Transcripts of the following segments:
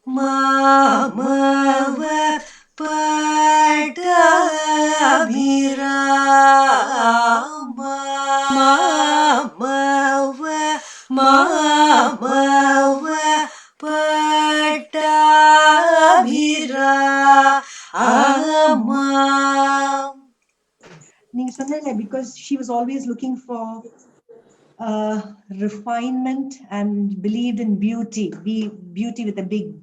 Mama Pattabhirama Mama Pattabhirama. Because she was always looking for refinement and believed in beauty, beauty with a big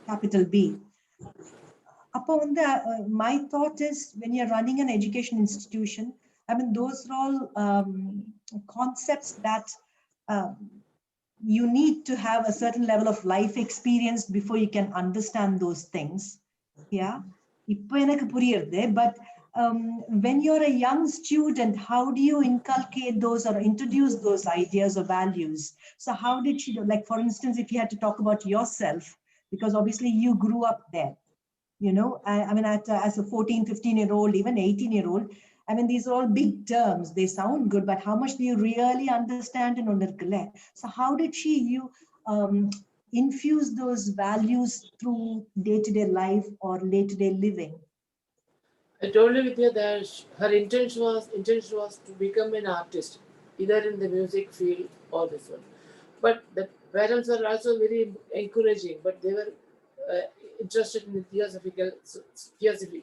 capital B. My thought is, when you're running an education institution, I mean, those are all concepts that you need to have a certain level of life experience before you can understand those things. Yeah. But when you're a young student, how do you inculcate those or introduce those ideas or values? So how did she do? Like, for instance, if you had to talk about yourself, because obviously you grew up there, I mean, as a 14, 15-year-old, even 18-year-old, I mean, these are all big terms. They sound good, but how much do you really understand in Onirkale? So how did you infuse those values through day-to-day life or day-to-day living? I told you, Vidya, that her intention was to become an artist, either in the music field or this one. But the parents were also very encouraging, but they were interested in theosophy.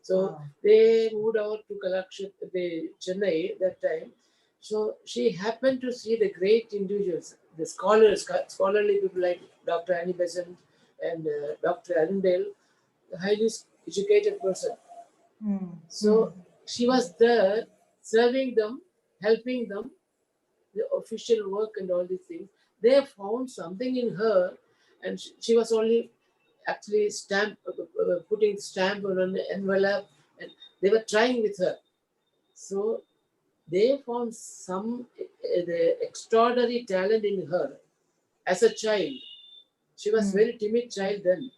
So they moved out to Kalakshetra, Chennai that time. So she happened to see the great individuals, the scholarly people like Dr. Annie Besant and Dr. Arundel, the highly educated person. So she was there serving them, helping them, the official work and all these things. They found something in her, and she was only actually putting stamp on an envelope, and they were trying with her. So they found some the extraordinary talent in her as a child. She was very timid child then,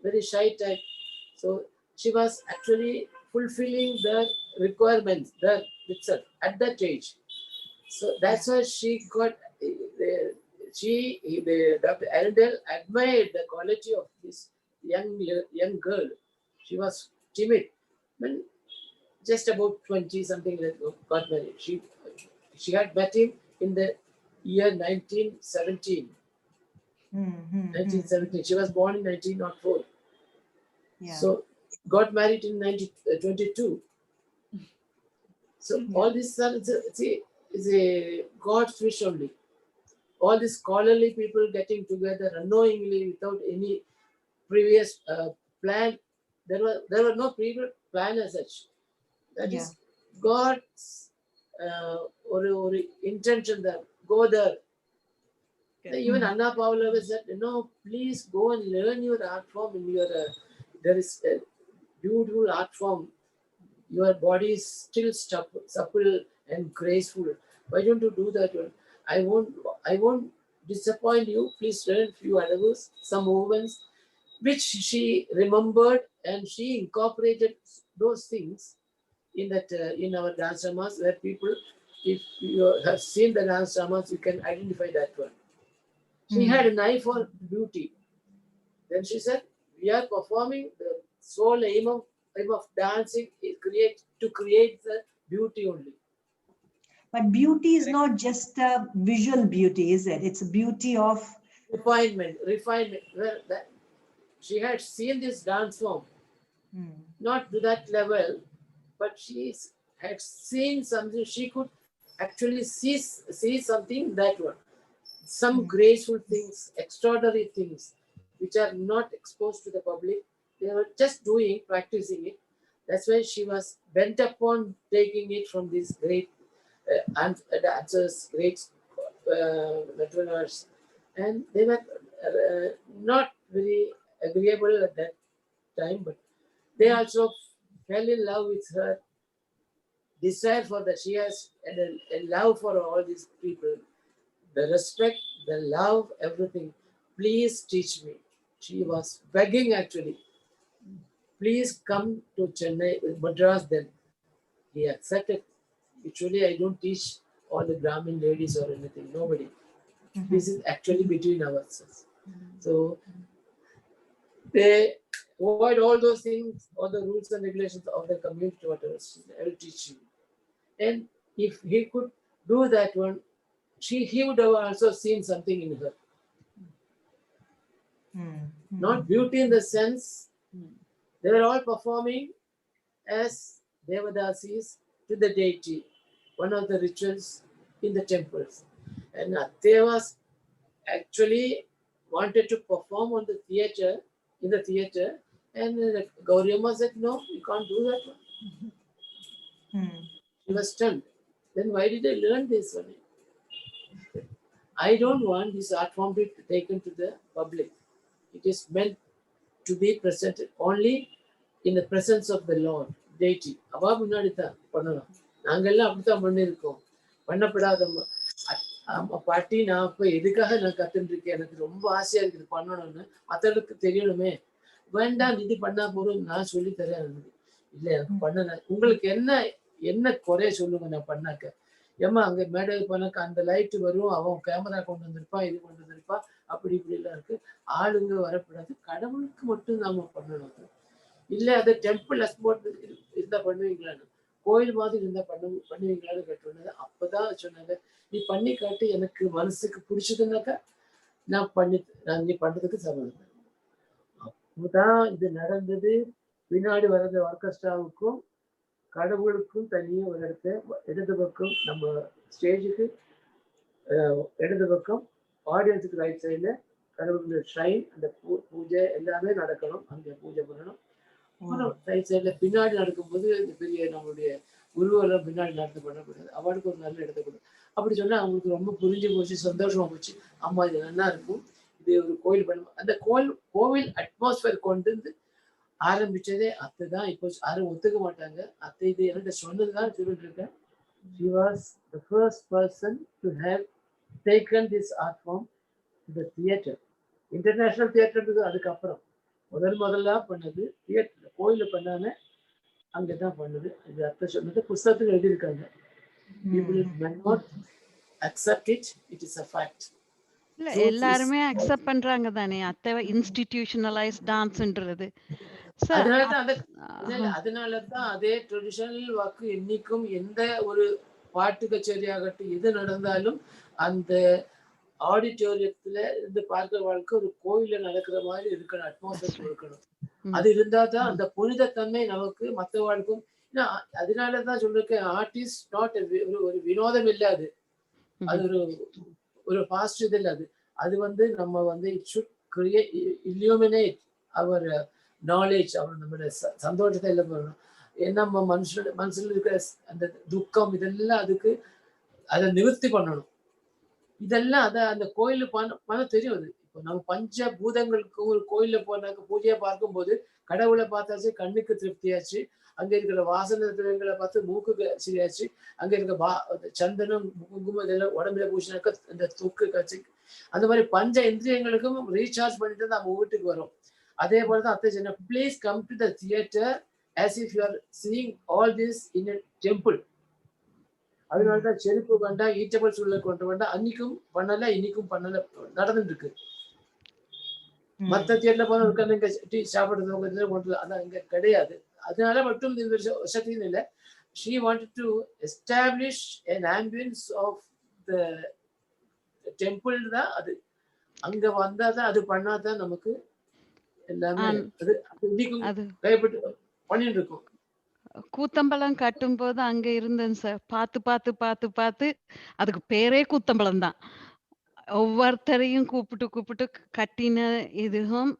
very shy type. So she was actually fulfilling the requirements there itself at that age. So that's why she got Dr. Arundel admired the quality of this young girl. She was timid, when just about 20 something like got married. She had met him in the year 1917. 1917. She was born in 1904. Yeah. So got married in 1922. So all this is a God's wish only. All these scholarly people getting together unknowingly without any previous plan. There were no previous plan as such. That is God's or intention that go there. Even Anna Pavlova said, please go and learn your art form in your. There is a beautiful art form. Your body is still supple and graceful. Why don't you do that one? I won't disappoint you. Please learn few others, some movements, which she remembered, and she incorporated those things in our dance dramas, where people, if you have seen the dance dramas, you can identify that one. She had an eye for beauty. Then she said, we are performing the sole aim of dancing is to create the beauty only. But beauty is not just a visual beauty, is it? It's a beauty of Refinement. Well, she had seen this dance form, not to that level, but she had seen something. She could actually see something that one. Some graceful things, extraordinary things, which are not exposed to the public. They were just practicing it. That's why she was bent upon taking it from these great dancers, great veterans, and they were not very agreeable at that time, but they also fell in love with her desire for that. She has a love for all these people, the respect, the love, everything. Please teach me. She was begging actually. Please come to Chennai, Madras then. He accepted. Actually, I don't teach all the Brahmin ladies or anything. Nobody. This is actually between ourselves. So they avoid all those things, all the rules and regulations of the community tutors. I will teach you. And if he could do that one, he would have also seen something in her. Not beauty in the sense they were all performing as Devadasis to the deity, one of the rituals in the temples. And Atte was actually wanted to perform on the theatre, in the theatre, and Gauriamma said, no, you can't do that one. She was stunned. Then why did I learn this one? I don't want this art form to be taken to the public. It is meant to be presented only in the presence of the Lord, deity. அவா முன்னாடி தான் பண்ணணும். நாங்கெல்லாம் அப்படித்தான் பண்ணியிருக்கோம். பண்ணப்படாத பாட்டி நான் இப்போ எதுக்காக நான் கத்துட்டு இருக்கேன், எனக்கு ரொம்ப ஆசையா இருக்குது பண்ணணும்னு, மற்றவர்களுக்கு தெரியணுமே, வேண்டாம் இது பண்ணா போதும் நான் சொல்லி தரேன். இல்லை எனக்கு பண்ணல, உங்களுக்கு என்ன என்ன குறைய சொல்லுங்க நான் பண்ணாக்க. ஏமா அங்கே மேடையில் போனாக்க அந்த லைட்டு வரும், அவன் கேமரா கொண்டு வந்திருப்பான், இது கொண்டு வந்திருப்பான், அப்படி இப்படி எல்லாம் இருக்கு. ஆளுங்க வரக்கூடாது, கடவுளுக்கு மட்டும் நாம பண்ணணும். இல்லை அதை டெம்பிள் எக்ஸ்போர்ட் இருந்தா பண்ணுவீங்களான்னு, கோயில் மாதிரி இருந்தா பண்ணுவீங்களான்னு கேட்டோன்னது. அப்பதான் சொன்னாங்க, நீ பண்ணி காட்டு, எனக்கு மனசுக்கு பிடிச்சதுன்னாக்கா நான் நீ பண்றதுக்கு சம்மதம். அப்போதான் இது நடந்தது. பின்னாடி வர்றது ஆர்கெஸ்ட்ராவுக்கும் கடவுளுக்கும் தனியே ஒரு இடத்த இடது பக்கம், நம்ம ஸ்டேஜுக்கு இடது பக்கம், ஆடியன்ஸுக்கு ரைட் சைடில் கடவுளுடைய ஷைன், அந்த பூஜை எல்லாமே நடக்கணும். அங்கே பூஜை பண்ணணும். அப்புறம் ரைட் சைடில் பின்னாடி நடக்கும்போது இந்த பெரிய நம்மளுடைய குருவெல்லாம் பின்னாடி நடந்து பண்ணக்கூடாது. அவளுக்கு ஒரு நல்ல இடத்த கொடு. அப்படி சொன்னால் அவங்களுக்கு ரொம்ப புரிஞ்சு போச்சு, சந்தோஷமா போச்சு. அம்மா இது நல்லா இருக்கும், இது ஒரு கோயில் பண்ணுவோம். அந்த கோவில் அட்மாஸ்பியர் கொண்டு வந்து ஆரம்பிச்சதே அத்தை தான். இப்போ யாரும் ஒத்துக்க மாட்டாங்க. அத்தை இது என்கிட்ட சொன்னதுதான் சொல்லிட்டு இருக்கேன். She was the first person to have taken this art form to the theatre. International theatre அதுக்கப்புறம் முதல்ல பண்ணது தியேட்டர், கோயில பண்ணாம அங்கதான் பண்ணது. இது அத்தை சொன்னது புஸ்தகத்தில் எழுதியிருக்காங்க. People may not accept it, it is a fact. இல்ல எல்லாருமே அக்செப்ட் பண்றாங்க தானே அத்தை இன்ஸ்டிடியூஷனலைஸ் டான்ஸ்ன்றது. அதனாலதான் அதே ட்ரெடிஷனல் வாக்கு இன்னைக்கும் எந்த ஒரு பாட்டு கச்சேரி ஆகட்டும் எது நடந்தாலும் அந்த ஆடிட்டோரியத்துல இருந்து பார்க்கிற வாழ்க்கை ஒரு கோயில நடக்கிற மாதிரி இருக்கணும், அட்மாஸ்பியர் இருக்கணும். அது இருந்தா தான் அந்த புனிதத்தன்மை நமக்கு மற்ற வாழ்க்கும். அதனாலதான் சொல்லிருக்கேன், ஆர்டிஸ்ட் நாட் ஒரு வினோதம் இல்லை, அது ஒரு பாஸ்ட் இது இல்லை. அது நம்ம it should create illuminate our knowledge, our நம்மளுடைய சந்தோஷத்தை எல்லாம் பண்ணணும். ஏன்னா நம்ம மனசுல இருக்கிற அந்த துக்கம் இதெல்லாம் அதுக்கு அதை நிவர்த்தி பண்ணணும். இதெல்லாம் அந்த கோயிலு பண்ண தெரியும். அது இப்போ நம்ம பஞ்ச பூதங்களுக்கும் ஒரு கோயில்ல போனாக்க பூஜையை பார்க்கும் போது கடவுளை பார்த்தாச்சு, கண்ணுக்கு திருப்தியாச்சு. அங்க இருக்கிற வாசனை திரவியங்களை பார்த்து மூக்குக்கு சரியாச்சு. அங்க இருக்க சந்தனம் குங்குமம் இதெல்லாம் உடம்புல பூசினாக்க அந்த தூக்கு காட்சி, அந்த மாதிரி பஞ்ச இந்திரியங்களுக்கும் ரீசார்ஜ் பண்ணிட்டு நம்ம வீட்டுக்கு வரும். அதே போலதான் அத்தை சொன்ன, please come to the theatre as if you are seeing all this in a temple. அதனாலதான் செருப்பு வேண்டாம், ஈட்டபிள்ஸ் உள்ள கொண்டு வேண்டாம். அன்னைக்கும் பண்ணல, இன்னைக்கும் பண்ணல, நடந்துட்டு இருக்கு. மத்த தியேட்டர்ல போன உட்காந்து இங்க டீ சாப்பிடுறது கொண்டு, அதான் இங்க கிடையாது. அதனால மட்டும் இந்த வருஷத்தின் இல்லை. She wanted to establish an ambience of the temple தான். அது அங்க வந்தாதான், அது பண்ணாதான் நமக்கு எல்லாமே அது இன்னைக்கும் கைப்பட்டு பண்ணிட்டு இருக்கோம். கூத்தம்பலம் கட்டும் போது அங்க இருந்தேன் சார். பார்த்து அதுக்கு பேரே கூத்தம்பலம் தான். ஒவ்வொருத்தரையும் கூப்பிட்டு கட்டின இதுவும்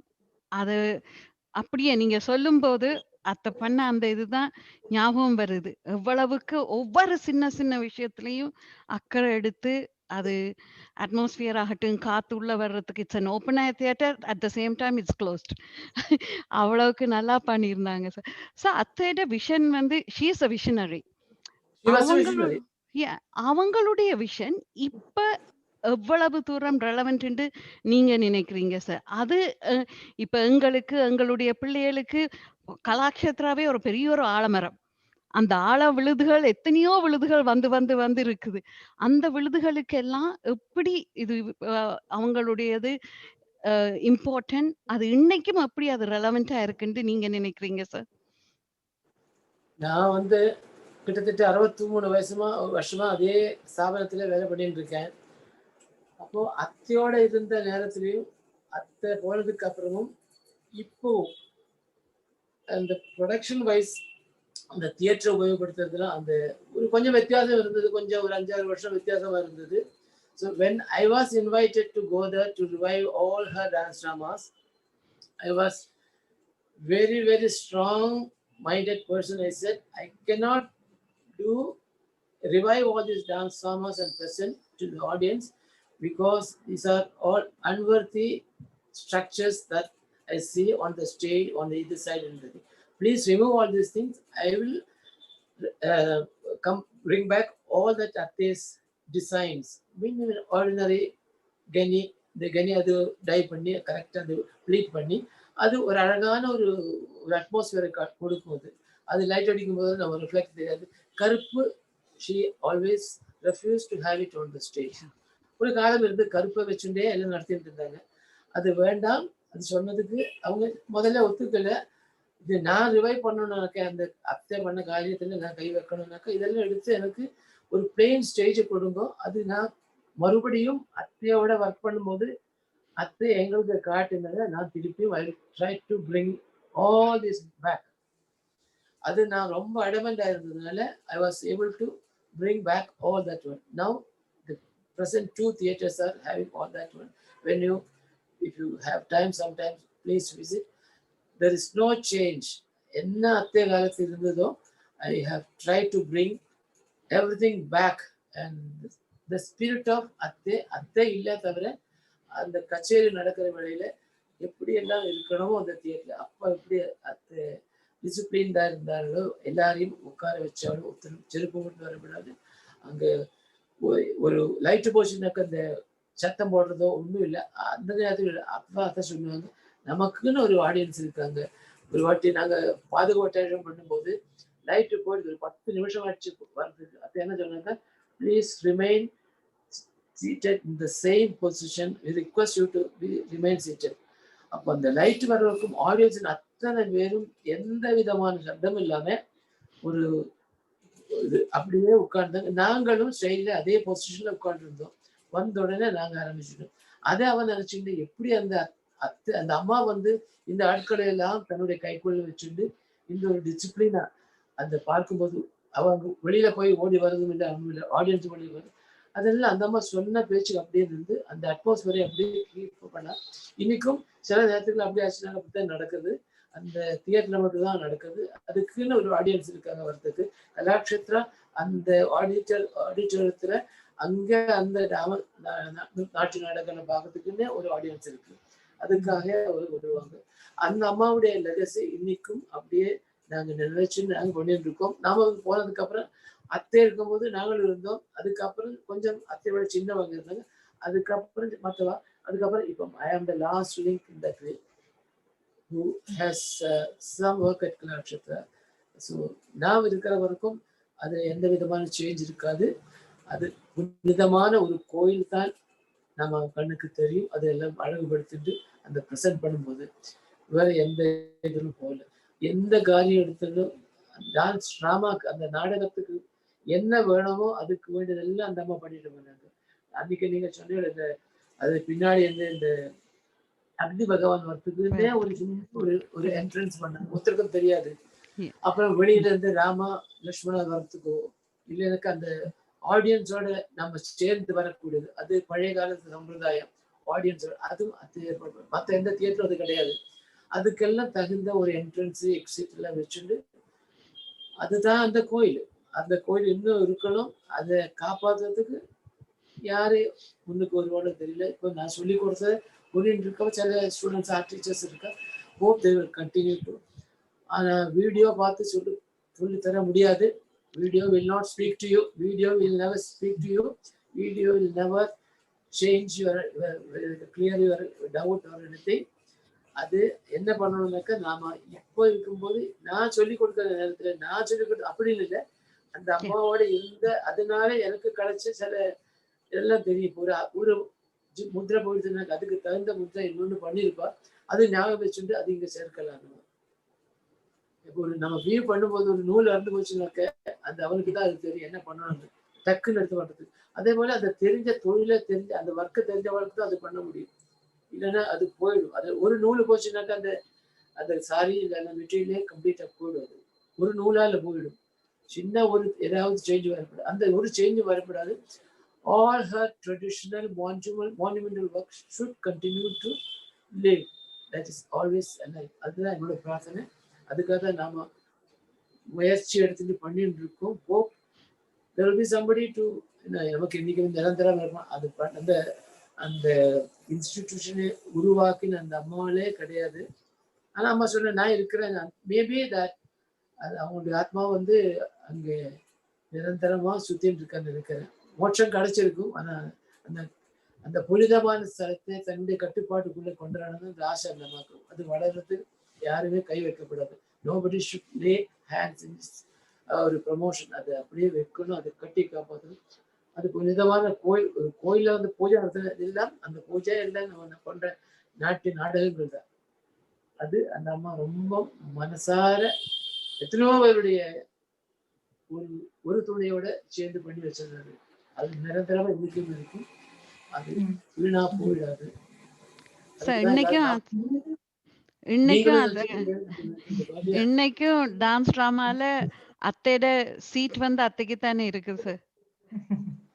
அது அப்படியே நீங்க சொல்லும் போது அத்தை பண்ண அந்த இதுதான் ஞாபகம் வருது. எவ்வளவுக்கு ஒவ்வொரு சின்ன விஷயத்திலையும் அக்கறை எடுத்து, அது அட்மாஸ்பியர் ஆகட்டும், காத்து உள்ள வர்றதுக்கு it's an open air theatre, at the same time it's closed. அவ்வளவுக்கு நல்லா பண்ணியிருந்தாங்க சார். ஸோ அத்தையோட vision she is a visionary. அவங்களுடைய விஷன் இப்ப எவ்வளவு தூரம் ரெலவென்ட் நீங்க நினைக்கிறீங்க சார்? அது இப்ப எங்களுடைய பிள்ளைகளுக்கு கலாக்ஷேத்ராவே ஒரு பெரிய ஒரு ஆலமரம். அந்த ஆழ விழுதுகள் எத்தனையோ விழுதுகள் வந்து இருக்குது. அந்த விழுதுகளுக்கு எல்லாம் எப்படி இது அவங்களுடையது இம்பார்ட்டன்ட். அது இன்னைக்கும் எப்படி அது ரெலவெண்டா இருக்குன்னு நீங்க நினைக்கிறீங்க சார்? நான் வந்து கிட்டத்தட்ட 63 வருஷமா அதே ஸ்தாபனத்துல வேலை பண்ணிட்டு இருக்கேன். அப்போ அத்தையோட இருந்த நேரத்திலையும் அத்தை போனதுக்கு அப்புறமும் இப்போ அந்த ப்ரொடக்ஷன் வைஸ் அந்த தியேட்டரை உபயோகப்படுத்துறதுல அந்த ஒரு கொஞ்சம் வித்தியாசம் இருந்தது. கொஞ்சம் ஒரு 5-6 வருஷம் வித்தியாசமா இருந்தது. So when I was invited to go there to revive all her dance dramas, I was very, very strong-minded person. I said, I cannot revive all these dance dramas and present to the audience because these are all unworthy structures that I see on the stage, on the either side. Please remove all these things. I will bring back all that Atte's designs. Ordinary Gani, the Gani adu dye பண்ணி கரெக்டாக அது pleat பண்ணி அது ஒரு அழகான ஒரு அட்மாஸ்பியரை கொடுக்கும். அது லைட் அடிக்கும் போது நம்ம ரிஃப்ளெக்ட் தெரியாது. கருப்பு she always refused to have it on the stage. ஒரு காலம் இருந்து கருப்பை வச்சுட்டே எல்லாம் நடத்திட்டு இருந்தாங்க. அது வேண்டாம், அது சொன்னதுக்கு அவங்க முதல்ல ஒத்துக்கல. இது நான் ரிவைவ் பண்ணணும்னாக்கா அந்த அத்தை பண்ண காரியத்துல நான் கை வைக்கணும்னாக்கா இதெல்லாம் எடுத்து எனக்கு ஒரு பிளெயின் ஸ்டேஜை கொடுங்க. அது நான் மறுபடியும் அத்தையோட ஒர்க் பண்ணும்போது அத்தை எங்களுக்கு காட்டுனதை நான் திருப்பியும் I try to bring all this back. அது நான் ரொம்ப அடமெண்டா இருந்ததுனால I was able to bring back all that one. Now the present 2 theaters are having all that one. If you have time sometimes, please visit. There is no change. Enna atte kaalathil irundhatho, I have tried to bring everything back, and the spirit of atte illa thavara and the kacheri nadakra velaila eppadi ellam irukanomo and theater appa eppadi atte டிசிப்ளின்டா இருந்தாலும் எல்லாரையும் உட்கார வச்சாலும் ஒருத்தர் செருப்பு போட்டு வரக்கூடாது. அங்கே ஒரு லைட்டு போச்சுனாக்க அந்த சத்தம் போடுறதோ ஒன்றும் இல்லை. அந்த நேரத்தில் அப்பா அத்தை சொல்லுவாங்க, நமக்குன்னு ஒரு ஆடியன்ஸ் இருக்காங்க. ஒரு வாட்டி நாங்கள் பாதுகாப்பு பண்ணும்போது லைட்டு போயிட்டு ஒரு 10 நிமிஷம் ஆச்சு வர்றதுக்கு. அது என்ன சொன்னாங்க, please remain seated in the same position, we request you to remain seated. அப்போ அந்த லைட் வர்றதுக்கும் ஆடியன்ஸின் அத்தனை பேரும் எந்த விதமான சப்தம் இல்லாம ஒரு இது அப்படியே உட்கார்ந்தாங்க. நாங்களும் ஸ்டைல அதே பொசிஷன்ல உட்கார்ந்துருந்தோம். வந்த உடனே நாங்க ஆரம்பிச்சிட்டோம். அதை அவன் நினைச்சுட்டு எப்படி அந்த அந்த அம்மா வந்து இந்த ஆட்களை எல்லாம் தன்னுடைய கைக்குள்ள வச்சுட்டு இந்த ஒரு டிசிப்ளினா அந்த பார்க்கும்போது அவங்க வெளியில போய் ஓடி வர்றதும் இல்லை, அவங்க இல்லை, ஆடியன்ஸ் வெளியே வருது. அதெல்லாம் அந்த அம்மா சொன்ன பேச்சுக்கு அப்படியே இருந்து அந்த அட்மாஸ்பியரை அப்படியே கீப் பண்ணா. இன்னைக்கும் சில நேரத்துக்குள்ள அப்படியே ஆச்சுனால அப்படித்தான் நடக்குது. அந்த தியேட்டர்ல மட்டும் தான் நடக்குது. அதுக்குன்னு ஒரு ஆடியன்ஸ் இருக்காங்க வர்றதுக்கு. கலாக்ஷேத்ரா அந்த ஆடிட்டோரியத்துல அங்க அந்த நாட்டு நாடகங்களை பார்க்கறதுக்குன்னே ஒரு ஆடியன்ஸ் இருக்கு. அதுக்காக வருவாங்க. அந்த அம்மாவுடைய லெகசி இன்னைக்கும் அப்படியே நாங்க நினைச்சு நாங்க பண்ணிட்டு இருக்கோம். நாம போனதுக்கு அப்புறம் அத்தை இருக்கும்போது நாங்களும் இருந்தோம். அதுக்கப்புறம் கொஞ்சம் அத்தையோட சின்னவங்க இருந்தாங்க. அதுக்கப்புறம் மற்றவா அதுக்கப்புறம் இப்போ ஐ ஆம் the last link in that way who has some work at Kalakshetra. So நான் இருக்கிற வரைக்கும் அது எந்த விதமான சேஞ்ச் இருக்காது. அது புனிதமான ஒரு கோயில் தான் நம்ம கண்ணுக்கு தெரியும். அது எல்லாம் அழகுபடுத்திட்டு அந்த ப்ரெசென்ட் பண்ணும்போது வேற எந்த இதுவும் போகல. எந்த காரியம் எடுத்தாலும் டான்ஸ் ட்ராமாக்கு அந்த நாடகத்துக்கு என்ன வேணுமோ அதுக்கு வேண்டியதெல்லாம் அந்த அம்மா பண்ணிட்டு போனாங்க. அன்னைக்கு நீங்க சொன்னீங்க அது பின்னாடி இந்த அக்னி பகவான் வரத்துக்குன்னே ஒரு என்ட்ரன்ஸ் பண்ணாங்க. ஒருத்தருக்கும் தெரியாது. அப்புறம் வெளியில இருந்து ராமா லட்சுமணா வரத்துக்கோ இல்லை எனக்கு அந்த ஆடியன்ஸோட நம்ம சேர்ந்து வரக்கூடியது அது பழைய காலத்து சம்பிரதாயம். ஆடியன்ஸோட அதுவும் அது ஏற்பாடு மற்ற எந்த தியேட்டரும் அது கிடையாது. அதுக்கெல்லாம் தகுந்த ஒரு என்ட்ரன்ஸ் எக்ஸிட் எல்லாம் வச்சுட்டு அதுதான் அந்த கோயில். அந்த கோயில் இன்னும் இருக்கணும். அதை காப்பாற்றுறதுக்கு யாரு முன்னுக்கு வருவானோ தெரியல. இப்போ நான் சொல்லி கொடுத்த புரிந்து இருக்க சில ஸ்டூடெண்ட்ஸ் டீச்சர்ஸ் இருக்கா. Hope they will continue to. ஆனால் வீடியோ பார்த்து சொல்லி தர முடியாது. Video will not speak to you. Video will never speak to you. Video will never change your clear your doubt or anything. அது என்ன பண்ணணும்னாக்கா நாம எப்போ இருக்கும்போது நான் சொல்லிக் கொடுக்குற நேரத்துல நான் சொல்லிக் கொடுத்த அப்படின்னு இல்லை, அந்த அம்மாவோட இருந்த அதனால எனக்கு கிடைச்ச சில எல்லாம் தெரியும். ஒரு முத்ரை போயிடுச்சுனாக்க அதுக்கு தகுந்த முத்ரை இன்னொன்று பண்ணியிருப்பா, அது ஞாபகம் வச்சுட்டு அது இங்கே சேர்க்கலாம். இப்போ ஒரு நம்ம வியூ பண்ணும்போது ஒரு நூல் இறந்து போச்சுனாக்க அந்த அவனுக்கு தான் அது தெரியும் என்ன பண்ணணும் டக்குன்னு எடுத்து பண்ணுறது. அதே போல அந்த தெரிஞ்ச தொழிலை தெரிஞ்ச அந்த ஒர்க்கை தெரிஞ்சவளுக்கு தான் அது பண்ண முடியும். இல்லைன்னா அது போயிடும். அது ஒரு நூல் போச்சுனாக்கா அந்த அந்த சாரி இல்லைன்னா மெட்டீரியலே கம்ப்ளீட்டாக போயிடும். அது ஒரு நூலால் போயிடும். சின்ன ஒரு ஏதாவது சேஞ்ச் வரப்படாது. அந்த ஒரு சேஞ்ச் வரப்படாது. All her traditional monumental works should continue to live. That is always alive. அதுதான் என்னோட பிரார்த்தனை. அதுக்காக தான் நாம முயற்சி எடுத்துட்டு பண்ணிட்டு இருக்கோம். Hope there will be somebody to நமக்கு இன்னைக்கு நிரந்தரம் இருக்கும். அது அந்த அந்த இன்ஸ்டிடியூஷனை உருவாக்கின அந்த அம்மாவிலே கிடையாது. ஆனா அம்மா சொன்ன நான் இருக்கிறேன். மேபி தட் அது அவங்களுடைய ஆத்மா வந்து அங்கே நிரந்தரமா சுத்தின்னு இருக்கான்னு இருக்கிறேன். மோட்சம் கிடைச்சிருக்கும். ஆனா அந்த அந்த புனிதமான ஸ்தலத்தை தன்னுடைய கட்டுப்பாட்டுக்குள்ளே கொண்டாடணும் அந்த ஆசை நமக்கு. அது வளர்றது யாருமே கை வைக்கப்படாது. Nobody should lay hands in ஒரு ப்ரமோஷன். அதை அப்படியே வைக்கணும், அதை கட்டி காப்பாற்றணும். அது புனிதமான கோயில். ஒரு கோயில வந்து பூஜை நடத்துறது எல்லாம் அந்த பூஜை எல்லாம் நம்ம பண்ற நாட்டு நாடகங்கள் தான். அது அந்த அம்மா ரொம்ப மனசார எத்தனையோ பேருடைய ஒரு துணையோட சேர்ந்து பண்ணி வச்சிருந்தாரு. அது நிரந்தரமா இன்னைக்கும் இருக்கும். அது வீணா போயிடாது. இன்னைக்கும் டான்ஸ் டிராமால அத்தையோட சீட் வந்து அத்தைக்கு தானே இருக்கு சார்.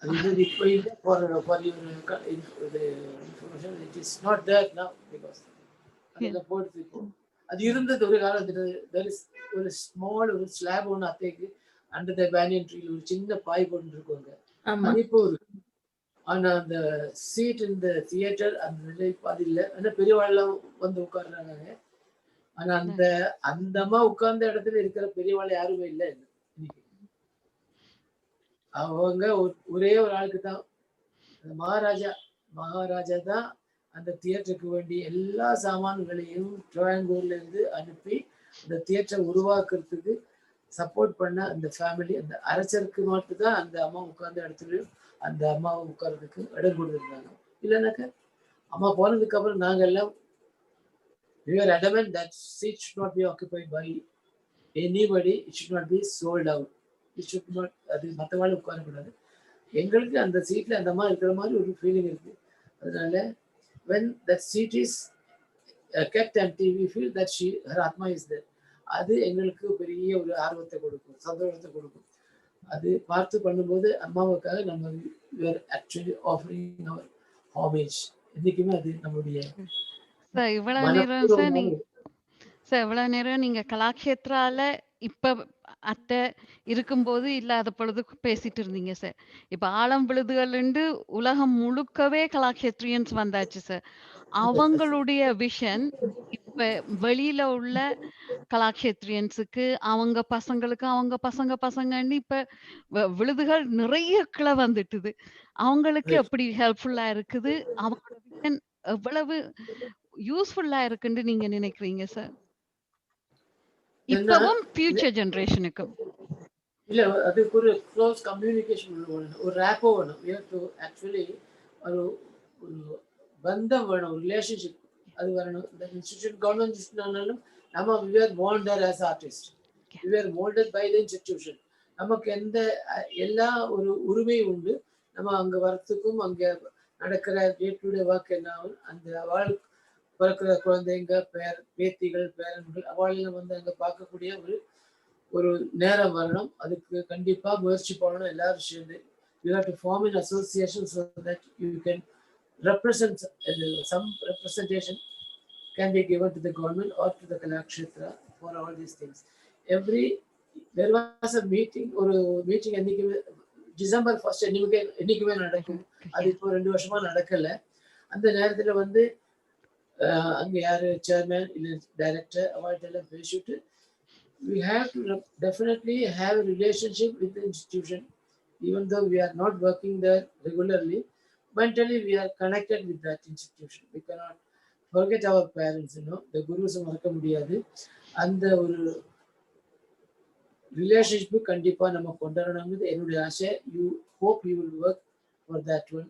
அது இப்போ இல்லை. It is not there now because அது இருந்தது ஒரு காலத்துல. ஒரு ஸ்மால் ஒரு ஸ்லாப் ஒன்று அத்தைக்கு அண்டர் த பேனியன் ட்ரீல ஒரு சின்ன பாய் போட்டு இருக்குவாங்க. அது இப்போ ஆனா அந்த சீட் இந்த தியேட்டர் அந்த நிலை அது இல்லை. ஆனா பெரியவாள்லாம் வந்து உட்கார்றாங்க. ஆனா அந்த அந்த அம்மா உட்கார்ந்த இடத்துல இருக்கிற பெரியவாள் யாருமே இல்லை இன்னைக்கு. அவங்க ஒரே ஒரு ஆளுக்கு தான் மகாராஜா தான் அந்த தியேட்டருக்கு வேண்டி எல்லா சாமான்களையும் ட்ராயங்கூர்ல இருந்து அனுப்பி அந்த தியேட்டரை உருவாக்குறதுக்கு சப்போர்ட் பண்ண அந்த ஃபேமிலி. அந்த அரசருக்கு மட்டும்தான் அந்த அம்மா உட்கார்ந்த இடத்துல அந்த அம்மாவை உட்கார்றதுக்கு இடம் கொடுத்துருந்தாங்க. இல்லைனாக்க அம்மா போனதுக்கு அப்புறம் நாங்க எல்லாம் we were adamant that seat should not be occupied by anybody. It should not be sold out. It should not, அது மற்றவாళ్ళు உட்காரக்கூடாது. எங்களுக்கு அந்த சீட்ல அந்த மாதிரி இருக்கிற மாதிரி ஒரு ஃபீலிங் இருக்கு. அதனால when that seat is kept empty, we feel that her atma is there. அது எங்களுக்கு பெரிய ஒரு ஆர்வத்தை கொடுக்கும், சந்தோஷத்தை கொடுக்கும். அது பார்த்து பண்ணும்போது அம்மாவுக்காக நம்ம we are actually offering our homage. இன்னைக்குமே அது நம்மளுடைய இவ்வளவு நேரம் நீங்க கலாக்ஷேத்ரால இப்ப அத்தை இருக்கும்போது இல்லாத பொழுது பேசிட்டு இருந்தீங்க சார். இப்ப ஆழம் விழுதுகள் உலகம் முழுக்கவே கலாக்ஷேத்ரியன்ஸ் வந்தாச்சு சார். அவங்களுடைய விஷன் இப்ப வெளியில உள்ள கலாக்ஷேத்ரியன்ஸுக்கு அவங்க பசங்களுக்கு அவங்க பசங்கன்னு இப்ப விழுதுகள் நிறைய கிளை வந்துட்டுது. அவங்களுக்கு எப்படி ஹெல்ப்ஃபுல்லா இருக்குது, அவங்களோட விஷன் எவ்வளவு யூஸ்ஃபுல்லா இருக்குன்னு நீங்க நினைக்கிறீங்க சார்? இப்பவும் ஃபியூச்சர் ஜெனரேஷனுக்கும் இல்ல அதுக்கு ஒரு க்ளோஸ் கம்யூனிகேஷன் வேணும், ஒரு ரேப்போ வேணும். we have to actually ஒரு பந்தம் வேணும், ஒரு ரிலேஷன்ஷிப் அது வரணும். இந்த இன்ஸ்டிடியூஷன் கவர்மெண்ட் இன்ஸ்டிடியூஷனாலும் நம்ம we were born there as artists. We were molded by the institution. நமக்கு எந்த எல்லா ஒரு உரிமை உண்டு. நம்ம அங்க வரத்துக்கும் அங்க நடக்கிற டே டு டே ஒர்க் என்ன அந்த வாழ் பிறக்கிற குழந்தைங்க பேத்திகள் பேரன்கள் அவளெல்லாம் வந்து அங்க பார்க்கக்கூடிய ஒரு நேரம் வரணும். அதுக்கு கண்டிப்பா முயற்சி பண்ணணும் எல்லாரும் சேர்ந்து. You have to form an association so that you can represent, some representation can be given to the government or to the Kalakshetra for all these things. There was a meeting, ஒரு meeting என்னைக்குமே December 1 என்னைக்குமே நடக்கும். அது இப்போ 2 வருஷமா நடக்கல. அந்த நேரத்துல வந்து அங்க யாரு சேர்மேன் இல்லை டைரக்டர் அவர்கிட்ட எல்லாம் பேசிட்டு we have to definitely have a relationship with the institution, even though we are not working there regularly. Mentally we are connected with that institution. We cannot forget our parents, the gurus மறக்க முடியாது. அந்த ஒரு relationship கண்டிப்பா நம்ம கொண்டாடணுங்கிறது என்னுடைய ஆசை. You hope you will work for that one.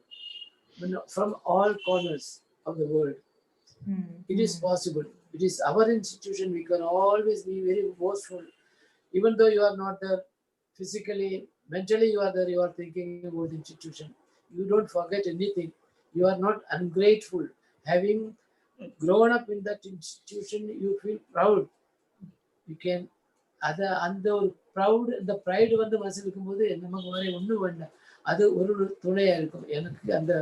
from all corners of the world. It is possible. It is our institution. We can always be very boastful. Even though you are not there physically, mentally you are there, you are thinking about the institution. You don't forget anything. You are not ungrateful. Having grown up in that institution, you feel proud. You can அந்த ஒரு proud இந்த pride வந்து மனசில் இருக்கும்போது நமக்கு வேற ஒன்றும் வேண்டாம். அது ஒரு துணையா இருக்கும். எனக்கு அந்த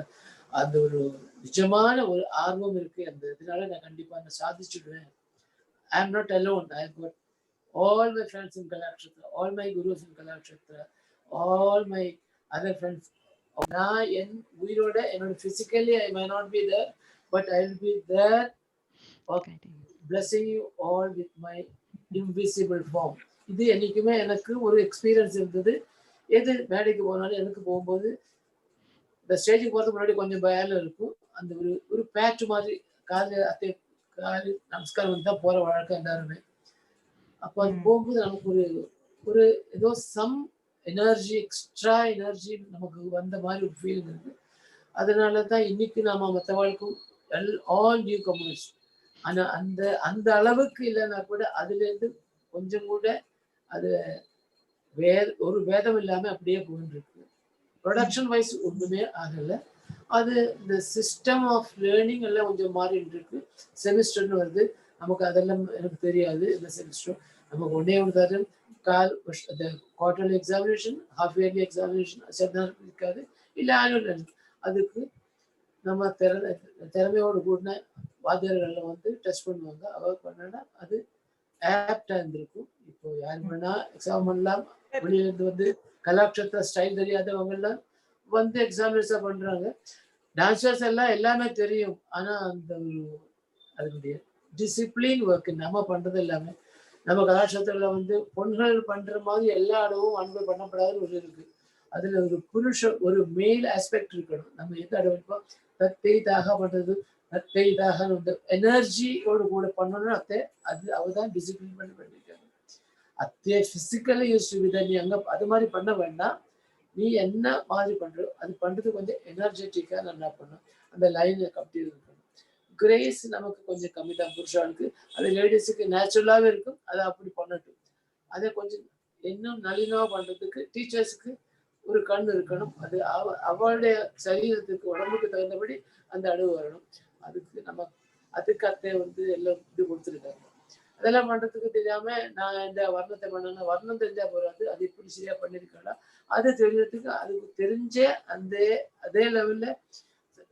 அந்த ஒரு நிஜமான ஒரு ஆர்வம் இருக்கு. அந்த இதனால நான் கண்டிப்பா நான் சாதிச்சுடுவேன். I am not alone. I have got all my friends in Kalakshetra, all my gurus in Kalakshetra, all my other friends. நான் என் உயிரோட என்னோட physically I may not be there, but I will be there blessing you all with my invisible form. இது என்னைக்குமே எனக்கு ஒரு experience இருந்தது. எது மேடைக்கு போனாலும் எனக்கு போகும்போது இந்த ஸ்டேஜுக்கு போகிறதுக்கு முன்னாடி கொஞ்சம் பயம் இருக்கும். அந்த ஒரு பேட்ச் மாதிரி காலு நமஸ்காரம் தான் போகிற வழக்கம் எல்லாருமே. அப்போ அது போகும்போது நமக்கு ஒரு ஏதோ சம் எனர்ஜி, எக்ஸ்ட்ரா எனர்ஜி நமக்கு வந்த மாதிரி ஒரு ஃபீலிங் இருக்கு. அதனால தான் இன்னைக்கு நாம மற்றவர்களுக்கும் ஆல் நியூ கமர்ஸ் ஆனால் அந்த அளவுக்கு இல்லைன்னா கூட அதுலேருந்து கொஞ்சம் கூட அது ஒரு வேதம் இல்லாமல் அப்படியே போயிட்டு இருக்கு. ப்ரொடக்ஷன் வைஸ் ஒன்றுமே ஆகலை. அது இந்த சிஸ்டம் ஆஃப் லேர்னிங் எல்லாம் கொஞ்சம் மாறிட்டு இருக்கு. செமிஸ்டர்னு வருது, நமக்கு அதெல்லாம் எனக்கு தெரியாது. இந்த செமிஸ்டர் நமக்கு ஒன்றே ஒன்று தரும், quarterly examination, half yearly examination இருக்காது, இல்லை ஆனுவல். அதுக்கு நம்ம திறமையோடு கூடின வாத்தியார்கள் வந்து டெஸ்ட் பண்ணுவாங்க. அவர் பண்ணா அது ஆப்டா இருந்திருக்கும். இப்போ யார் வேணா எக்ஸாம் பண்ணலாம். வெளியிலேருந்து வந்து கலாக்ஷேத்ரா ஸ்டைல் தெரியாதவங்க எல்லாம் வந்து எக்ஸாமினேஷன் பண்றாங்க. டான்சர்ஸ் எல்லாம் எல்லாமே தெரியும். ஆனா அந்த அதனுடைய டிசிப்ளின் ஒர்க் நம்ம பண்றது எல்லாமே நம்ம கலாக்ஷேத்திரத்துல வந்து பொண்கள் பண்ற மாதிரி எல்லா இடமும் அனுபவம் பண்ணப்படாத ஒரு இருக்கு. அதுல ஒரு மேல் ஆஸ்பெக்ட் இருக்கணும். நம்ம எந்த இடம் இருப்போம் தத்தைதாக பண்றது, தத்தைதாக எனர்ஜியோடு கூட பண்ணணும்னு அது அவதான் டிசிப்ளின் பண்ணி பண்ணிருக்காங்க. அத்தையை பிசிக்கலி யூஸ் நீ அங்க அது மாதிரி பண்ண வேண்டாம். நீ என்ன மாதிரி பண்றோ அது பண்றது கொஞ்சம் எனர்ஜெட்டிக்கா நல்லா பண்ணும். அந்த லைன் அப்படி இருக்கணும். கிரேஸ் நமக்கு கொஞ்சம் கம்மி தான் புருஷாளுக்கு. அது லேடிஸுக்கு நேச்சுரலாவே இருக்கும். அதை அப்படி பண்ணட்டும். அதை கொஞ்சம் இன்னும் நளினமா பண்றதுக்கு டீச்சர்ஸுக்கு ஒரு கண் இருக்கணும். அது அவளுடைய சரீரத்துக்கு உடம்புக்கு தகுந்தபடி அந்த அணுவு வரணும். அதுக்கு அத்தை வந்து எல்லாம் இது கொடுத்துருக்காங்க. அதெல்லாம் பண்றதுக்கு தெரியாம நான் இந்த வர்ணத்தை பண்ணேன்னா வர்ணம் தெரிஞ்சா போறாது. அது இப்படி சரியா பண்ணிருக்கா அது தெரியறதுக்கு அதுக்கு தெரிஞ்ச அதே லெவல்ல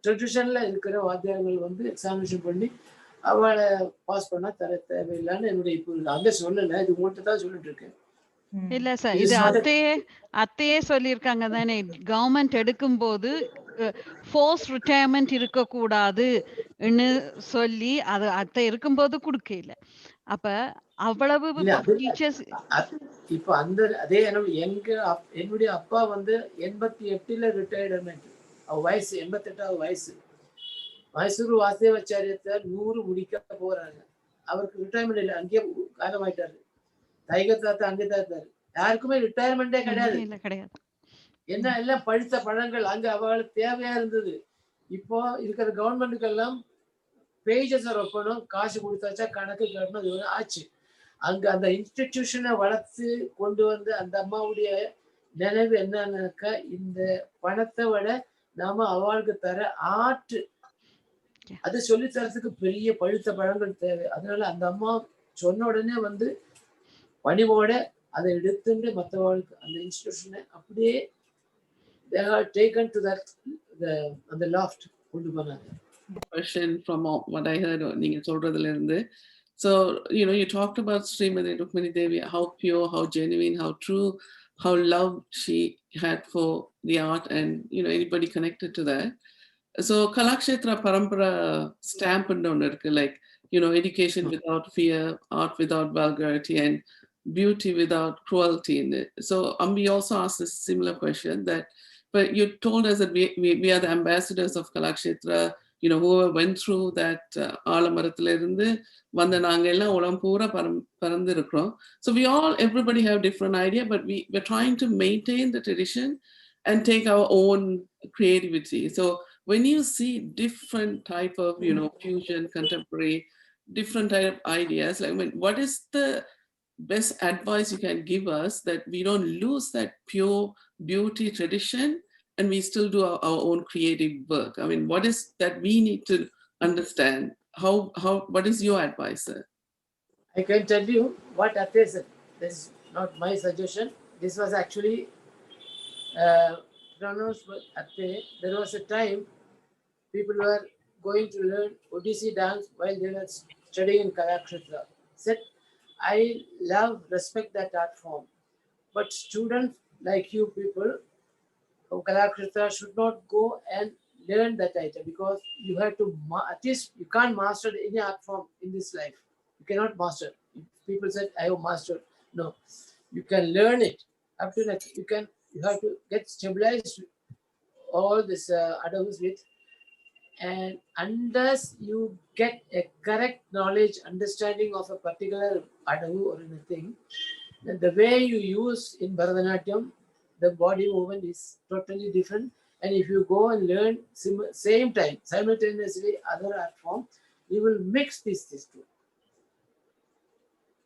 ட்ரெடிஷன்ல இருக்கிற வாத்தியார்கள் வந்து எக்ஸாமினேஷன் பண்ணி அவளை பாஸ் பண்ணா தர தேவையில்லைன்னு என்னுடைய இப்போ அங்கே சொல்லலை. இது மட்டும் தான் சொல்லிட்டு இருக்கேன். இல்ல சார், இது அத்தையே சொல்லியிருக்காங்க தானே. கவர்மெண்ட் எடுக்கும் போது ஃபோர்ஸ் ரிட்டையர்மெண்ட் இருக்கக்கூடாதுன்னு சொல்லி அது அத்தை இருக்கும்போது கொடுக்கல. அப்ப அவ்வளவு டீச்சர்ஸ் இப்ப அதே என்னுடைய அப்பா வந்து 88 ரிட்டையர்மெண்ட். அவர் வயசு 88 வயசு. மைசூர் வாசுதேவாச்சாரியத்தை 100 முடிக்க போறாங்க. அவருக்கு ரிட்டையர்மெண்ட் இல்லை, அங்கேயே காலமாயிட்டாரு. தைகத்தாத்த அங்கதான் இருந்தாரு. யாருக்குமே ரிட்டையர்மெண்டே கிடையாது. என்ன எல்லாம் பழுத்த பழங்கள் அங்க அவளுக்கு தேவையா இருந்தது. இப்போ இருக்கிற கவர்மெண்ட்டுக்கு எல்லாம் பேஜஸ் வைக்கணும், காசு கொடுத்தாச்சா கணக்கு கட்டணும், இது ஆச்சு. அங்க அந்த இன்ஸ்டிடியூஷனை வளர்த்து கொண்டு வந்து அந்த அம்மாவுடைய நினைவு என்னன்னாக்கா இந்த பணத்தை விட நாம அவளுக்கு தர ஆர்ட் அது சொல்லி தரத்துக்கு பெரிய பழுத்த பழங்கள் தேவை. அதனால அந்த அம்மா சொன்ன உடனே வந்து பணிவோட அதை எடுத்துட்டு மற்றவர்களுக்கு அந்த இன்ஸ்டிடியூஷனை அப்படியே they are taken to that the loft கொண்டு போனாங்க. Question from what I heard நீங்க சொல்றதுல இருந்து. So you talked about Srimathi Rukmini Devi, how pure, how genuine, how true, how love she had for the art and anybody connected to that. So Kalakshetra Parampara stamp and on it, like education without fear, art without vulgarity, and beauty without cruelty in it. So Ambi also asked a similar question that, but you told us that we are the ambassadors of Kalakshetra, whoever went through that Aalamarathila irundhu vanda naanga ella ulam poora parandu irukrom. So everybody have different idea, but we're trying to maintain the tradition and take our own creativity. So when you see different type of, fusion, contemporary, different type of ideas, like, what is the best advice you can give us that we don't lose that pure beauty tradition and we still do our own creative work? I mean, what is that we need to understand? What is your advice, sir? I can tell you what Atte said. This is not my suggestion. This was actually pronounced by Atte. There was a time people were going to learn Odissi dance while they were studying in Kalakshetra. Said, I love, respect that art form. But students like you people of Kalakshetra should not go and learn that item, because you have to, at least you can't master any art form in this life. You cannot master. If people said, I have mastered. No, you can learn it. Up to that, you have to get stabilized all this adavus with, and unless you get a correct knowledge, understanding of a particular adavu or anything, then the way you use in Bharatanatyam, the body movement is totally different. And if you go and learn same time, simultaneously other art form, you will mix these two.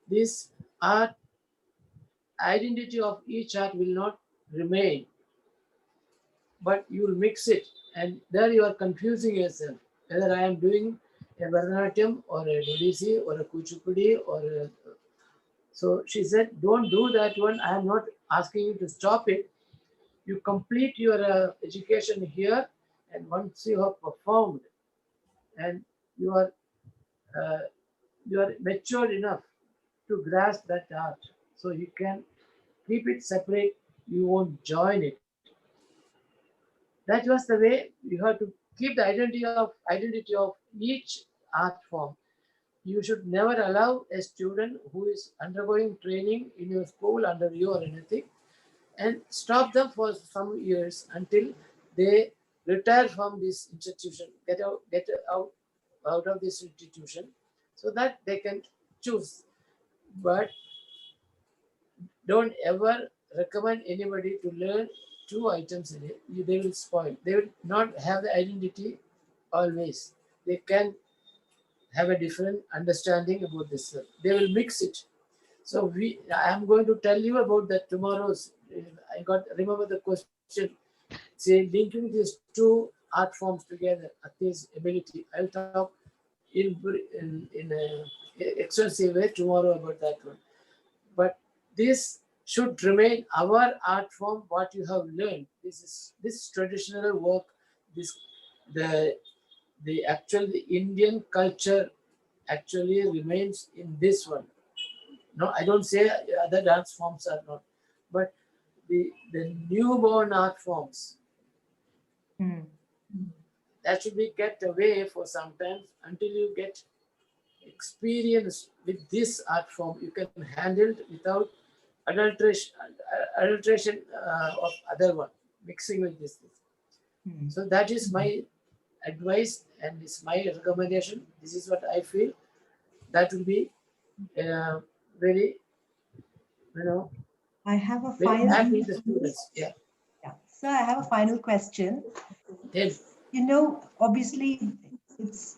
This art, identity of each art will not remain, but you will mix it, and there you are confusing yourself whether I am doing a Bharatanatyam or a Odissi or a Kuchipudi or a... So she said, don't do that one. I am not asking you to stop it. You complete your education here, and once you have performed and you are matured enough to grasp that art, so you can keep it separate. You won't join it. That was the way you have to keep the identity of each art form. You should never allow a student who is undergoing training in your school under you or anything and stop them for some years until they retire from this institution, get out of this institution, so that they can choose. But don't ever recommend anybody to learn two items in it. They will spoil. They will not have the identity always. They can have a different understanding about this. They will mix it. So I am going to tell you about that tomorrow's. Remember the question. Say, linking these two art forms together, Atte's ability. I'll talk in a extensive way tomorrow about that one. But this should remain our art form, what you have learned. This traditional work, the Indian culture actually remains in this one. No, I don't say other dance forms are not, but the newborn art forms, that should be kept away for some time until you get experience with this art form. You can handle it without adulteration of other one, mixing with this. So that is my advice and it's my recommendation. This is what I feel. That will be very, I have a very final happy with the students. Yeah. So I have a final question. Then, Obviously, it's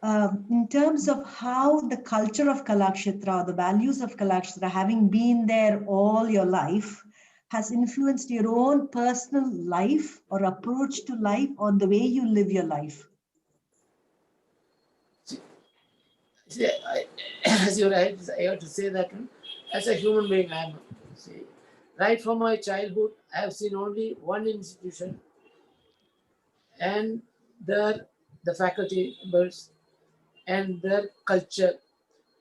in terms of how the culture of Kalakshetra, the values of Kalakshetra, having been there all your life, has influenced your own personal life or approach to life or the way you live your life? see, as you're right, I have to say that as a human being, right from my childhood, I have seen only one institution and the faculty members and their culture.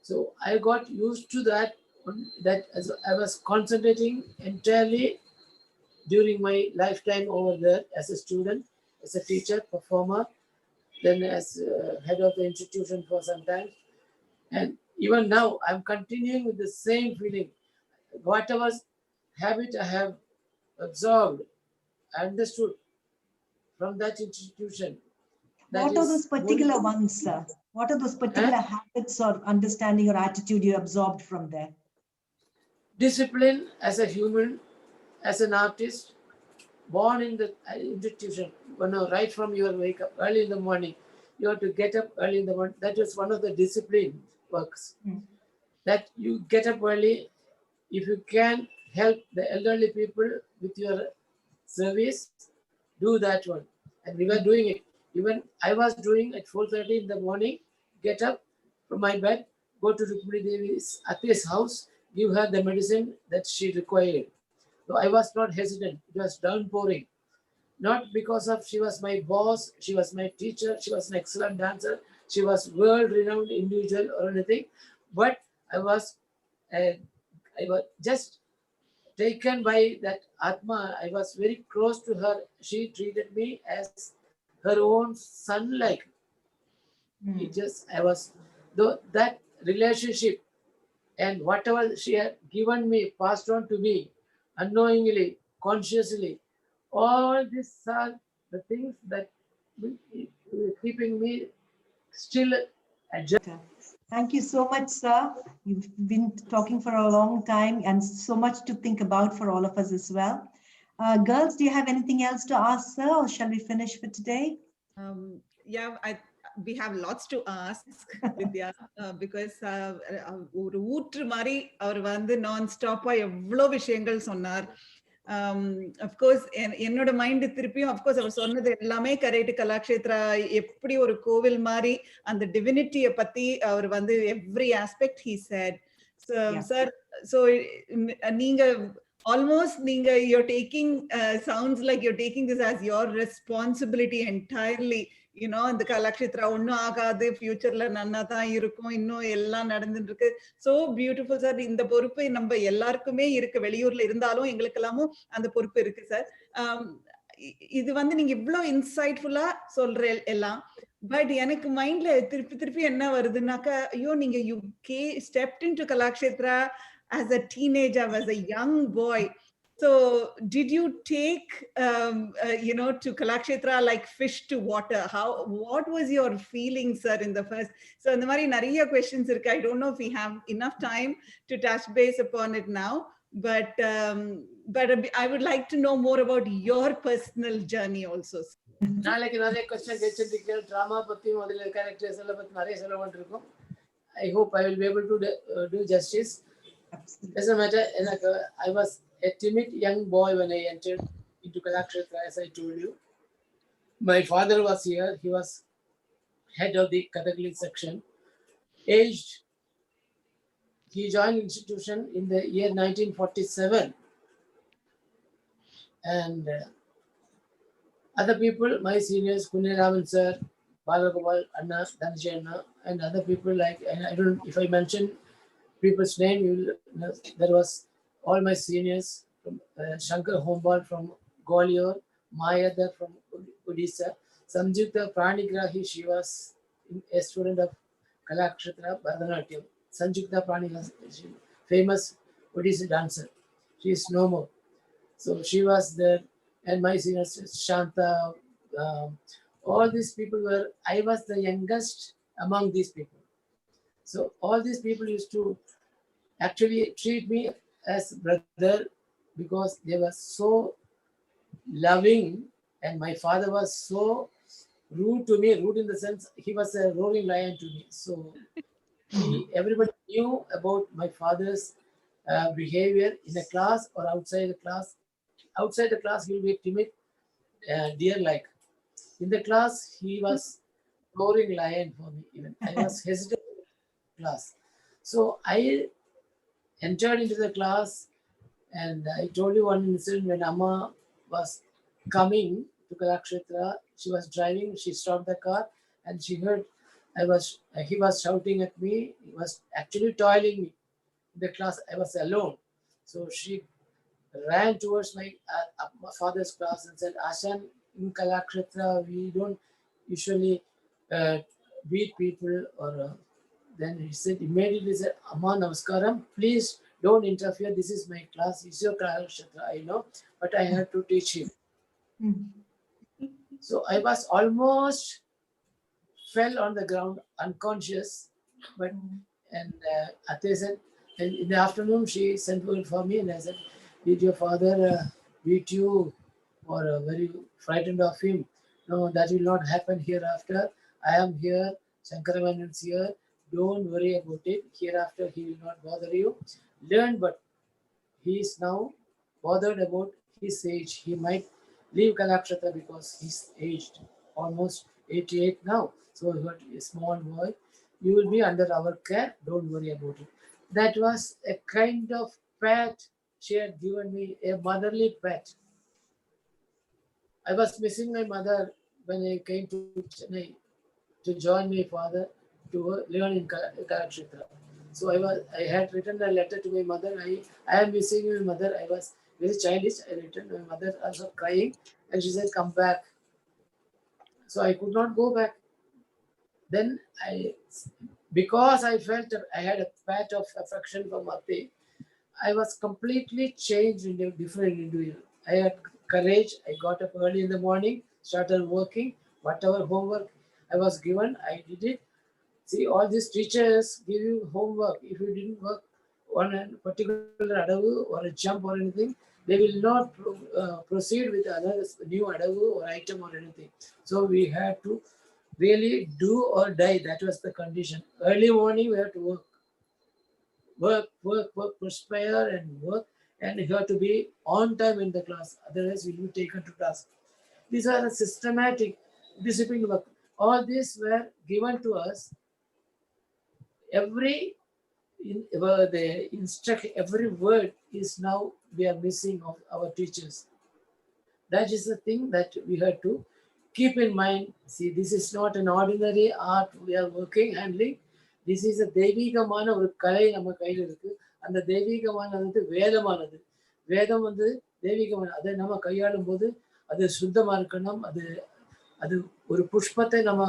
So I got used to that as I was concentrating entirely during my lifetime over there as a student, as a teacher, performer, then as head of the institution for some time. And even now, I'm continuing with the same feeling. Whatever habit I have absorbed, understood from that institution. What are those particular ones, sir? What are those particular habits or understanding or attitude you absorbed from there? Discipline as a human, as an artist, born in the institution. Right from your wake up early in the morning, you have to get up early in the morning. That is one of the discipline works. That you get up early. If you can help the elderly people with your service, do that one. And we were doing it. Even I was doing at 4:30 in the morning, get up from my bed, go to Rukmini Devi's Atte's house, give her the medicine that she required. So I was not hesitant. It was downpouring. Not because of she was my boss, she was my teacher, she was an excellent dancer, she was world-renowned individual or anything, but I was just taken by that Atma. I was very close to her. She treated me as her own son like. Though that relationship and whatever she had given me, passed on to me, unknowingly, consciously, all these are the things that keeping me still adjusted. Thank you so much, sir. You've been talking for a long time and so much to think about for all of us as well. Girls, do you have anything else to ask, sir, or shall we finish for today? Yeah, we have lots to ask Vidya because ஒரு ஊற்று மாதிரி அவர் வந்து நான் ஸ்டாப்பா எவ்வளோ விஷயங்கள் சொன்னார். Of course என்னோட mind திருப்பியும் அஃப்கோர்ஸ் அவர் சொன்னது எல்லாமே கரெக்ட். கலாக்ஷேத்ரா எப்படி ஒரு கோவில் மாதிரி அந்த டிவினிட்டியை பத்தி அவர் வந்து every aspect he said. Sir, so நீங்க almost you're taking sounds like you're taking this as your responsibility entirely. இந்த கலாக்ஷேத்ரா ஒன்னும் ஆகாது, ஃபியூச்சர்ல நன்னா தான் இருக்கும், இன்னும் எல்லாம் நடந்துட்டு இருக்கு. So beautiful sir. இந்த பொறுப்பு நம்ம எல்லாருக்குமே இருக்கு. வெளியூர்ல இருந்தாலும் எங்களுக்கு எல்லாமும் அந்த பொறுப்பு இருக்கு சார். இது வந்து நீங்க இவ்வளவு இன்சைட்ஃபுல்லா சொல்ற எல்லாம், பட் எனக்கு மைண்ட்ல திருப்பி என்ன வருதுன்னாக்கா, ஐயோ நீங்க you stepped into Kalakshetra as a teenager, as a young boy. So did you take to Kalakshetra like fish to water? What was your feeling, sir, in the first? So and the mari nariya questions irukku. I don't know if we have enough time to touch base upon it now, but I would like to know more about your personal journey also. நாளைக்கு நிறைய question கேச்சிருக்கீங்க. Drama பத்தி முதல்ல characters எல்லாம் பத்தி நிறைய சொல்ல வேண்டியிருக்கும். I hope I will be able to do justice. Doesn't matter. I was a timid young boy when I entered into Kalakshetra, as I told you. My father was here. He was head of the Kathakali section. Aged, he joined institution in the year 1947. And other people, my seniors, Kuniraman sir, Balagopal, Anna, Dhanjay Anna, and other people like, and I don't know if I mention people's name, there was all my seniors from Shankar Hombal from Gwalior, Mayadar from Odisha, Sanjukta Pranigrahi, she was a student of Kalakshetra Bharata Natyam. Sanjukta Pranigrahi, famous Odisha dancer. She is no more. So she was there, and my seniors, Shanta, all these people were, I was the youngest among these people. So all these people used to actually treat me as brother because they were so loving, and my father was so rude to me, rude in the sense he was a roaring lion to me. So everybody knew about my father's behavior in the class or outside the class. Outside the class, he will be timid, deer-like. In the class, he was roaring lion for me. Even I was hesitant in the class. So I entered into the class, and I told you one incident when Amma was coming to Kalakshetra. She was driving, she stopped the car, and she heard he was shouting at me. He was actually toiling me in the class. I was alone. So she ran towards my father's class and said, Ashan, in Kalakshetra, we don't usually beat people or then he said, immediately said, Amma Namaskaram, please don't interfere. This is my class. It's your Kalakshetra, I know, but I have to teach him. So I was almost fell on the ground, unconscious. But and Ate said, and in the afternoon she sent word for me, and I said, did your father beat you or very frightened of him. No, that will not happen hereafter. I am here, Shankaravan is here. Don't worry about it. Hereafter, he will not bother you. Learn, but he is now bothered about his age. He might leave Kalakshetra because he's aged, almost 88 now. So you are a small boy. You will be under our care. Don't worry about it. That was a kind of pat she had given me, a motherly pat. I was missing my mother when I came to Chennai to join my father to learn in Kalakshetra. So I had written a letter to my mother. I am missing my mother. I was very childish. I written my mother also crying, and she said, "Come back." So I could not go back. Then because I felt I had a pat of affection from Ate, I was completely changed into a different individual. I had courage. I got up early in the morning, started working. Whatever homework I was given, I did it. See, all these teachers give you homework. If you didn't work on a particular adavu or a jump or anything, they will not proceed with another new adavu or item or anything. So we had to really do or die. That was the condition. Early morning we have to work, perspire and work, and you have to be on time in the class. Otherwise, you will be taken to task. These are a systematic discipline work. All these were given to us. Every the instruct every word is now we are missing of our teachers. That is the thing that we have to keep in mind. See, this is not an ordinary art we are working, handling. This is a தெய்வீகமான ஒரு கலை நம்ம கையில் இருக்கு. அந்த தெய்வீகமானது வந்து வேதமானது. வேதம் வந்து தெய்வீகமான அதை நம்ம கையாளும் போது அது சுத்தமாக இருக்கணும். அது அது ஒரு புஷ்பத்தை நம்ம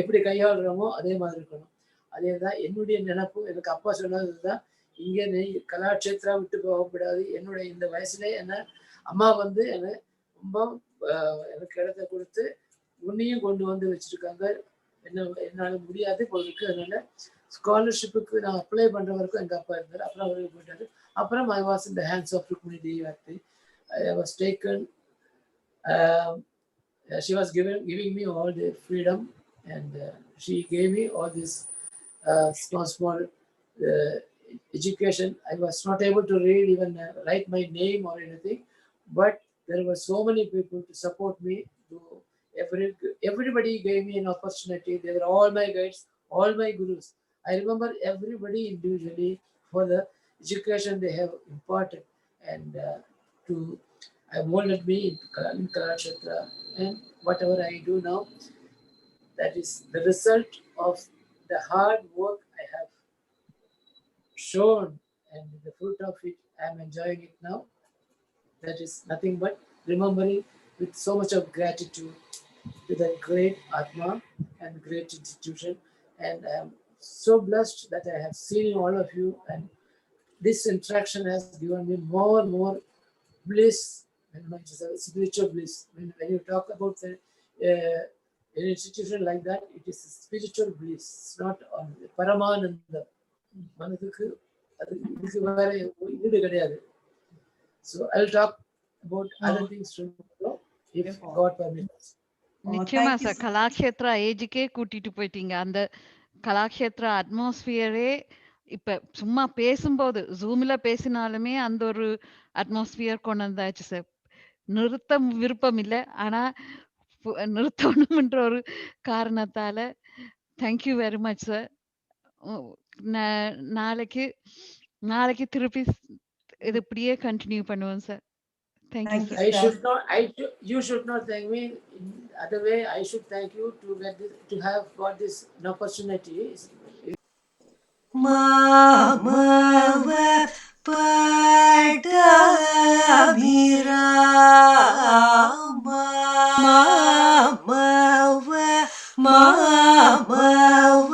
எப்படி கையாளுறோமோ அதே மாதிரி இருக்கணும். அதே தான் என்னுடைய நினப்பு. எனக்கு அப்பா சொன்னது தான், இங்கே நீ கலாட்சேத்ரா விட்டு போகக்கூடாது. என்னுடைய இந்த வயசுல என்ன அம்மா வந்து என்னை ரொம்ப எனக்கு இடத்த கொடுத்து உன்னையும் கொண்டு வந்து வச்சுருக்காங்க. என்னால் முடியாது போல் இருக்கு. அதனால ஸ்காலர்ஷிப்புக்கு நான் அப்ளை பண்ணுற வரைக்கும் எங்கள் அப்பா இருந்தார். அப்புறம் அவருக்கு போயிட்டாரு. அப்புறம் I was in the hands of Rukmini Devi. I was taken. She was giving me all the freedom, and she gave me all this small education. I was not able to read, even write my name or anything, but there were so many people to support me. Everybody gave me an opportunity. They were all my guides, all my gurus. I remember everybody individually for the education they have imparted, and to molded me in Kalakshetra, and whatever I do now, that is the result of the hard work I have shown, and the fruit of it I am enjoying it now. That is nothing but remembering with so much of gratitude to that great Atma and great institution, and I am so blessed that I have seen all of you, and this interaction has given me more bliss, and it is a spiritual bliss. When you talk about an institution like that, it is a spiritual bliss. It's not on Paramananda. மனதுக்கு அது இதுக்கு வேற ஈடு கிடையாது. So I'll talk about other things tomorrow if God permits. நிச்சயமா Thank you. Sir. Kalakshetra ஏஜுக்கே கூட்டிட்டு போயிட்டீங்க. அந்த கலாக்ஷேத்ரா அட்மாஸ்பியரே இப்ப சும்மா பேசும்போது ஜூம்ல பேசினாலுமே அந்த ஒரு அட்மாஸ்பியர் கொண்டு வந்தாச்சு சார். நிறுத்த விருப்பம் இல்லை, ஆனா நிறுத்தணும்ன்ற ஒரு காரணத்தால தேங்க்யூ வெரி மச் சார். நாளைக்கு நாளைக்கு திருப்பி இது இப்படியே கண்டினியூ பண்ணுவோம் sir. Thank you Thank you, sir. sir. You should not thank me in other way. I should thank you to have got this an opportunity. மாமவ பட்டாபிராமா மாமவ